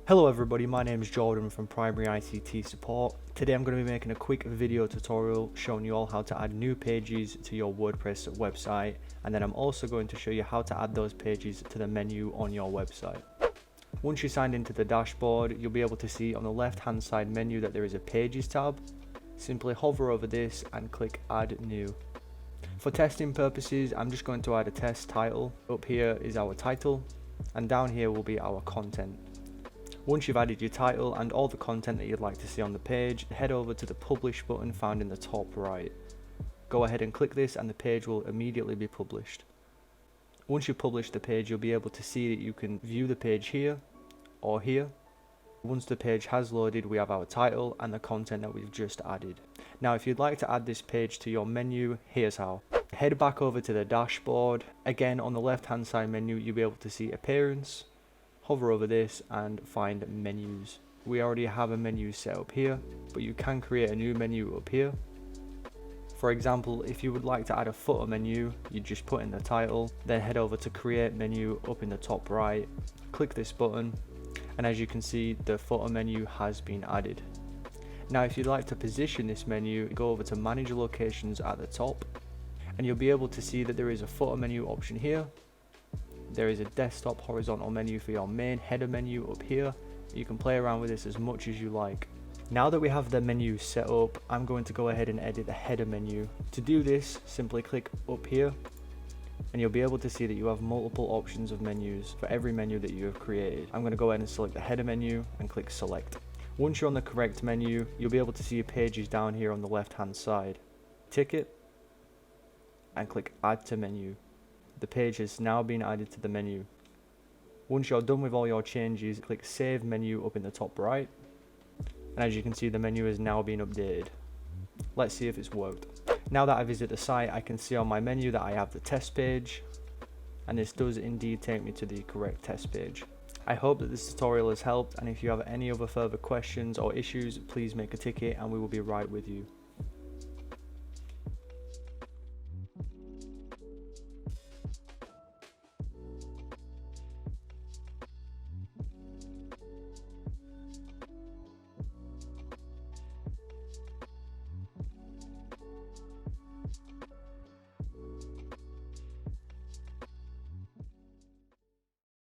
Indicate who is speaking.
Speaker 1: Hello everybody, my name is Jordan from Primary ICT Support. Today I'm going to be making a quick video tutorial showing you all how to add new pages to your WordPress website, and then I'm also going to show you how to add those pages to the menu on your website. Once you're signed into the dashboard, you'll be able to see on the left hand side menu that there is a Pages tab. Simply hover over this and click Add New. For testing purposes, I'm just going to add a test title. Up here is our title, and down here will be our content. Once you've added your title and all the content that you'd like to see on the page, head over to the Publish button found in the top right. Go ahead and click this and the page will immediately be published. Once you publish the page, you'll be able to see that you can view the page here or here. Once the page has loaded, we have our title and the content that we've just added. Now if you'd like to add this page to your menu, here's how. Head back over to the dashboard. Again, on the left hand side menu, you'll be able to see Appearance. Hover over this and find Menus. We already have a menu set up here, but you can create a new menu up here. For example, if you would like to add a footer menu, you just put in the title, then head over to Create Menu up in the top right, click this button, and as you can see, the footer menu has been added. Now if you'd like to position this menu, go over to Manage Locations at the top, and you'll be able to see that there is a footer menu option here. There is a desktop horizontal menu for your main header menu up here. You can play around with this as much as you like. Now that we have the menu set up, I'm going to go ahead and edit the header menu. To do this, simply click up here and you'll be able to see that you have multiple options of menus for every menu that you have created. I'm going to go ahead and select the header menu and click select. Once you're on the correct menu, you'll be able to see your pages down here on the left hand side. Tick it and click add to menu. The page has now been added to the menu. Once you're done with all your changes, click Save Menu up in the top right. And as you can see, the menu has now been updated. Let's see if it's worked. Now that I visit the site, I can see on my menu that I have the test page. And this does indeed take me to the correct test page. I hope that this tutorial has helped, and if you have any other further questions or issues, please make a ticket and we will be right with you.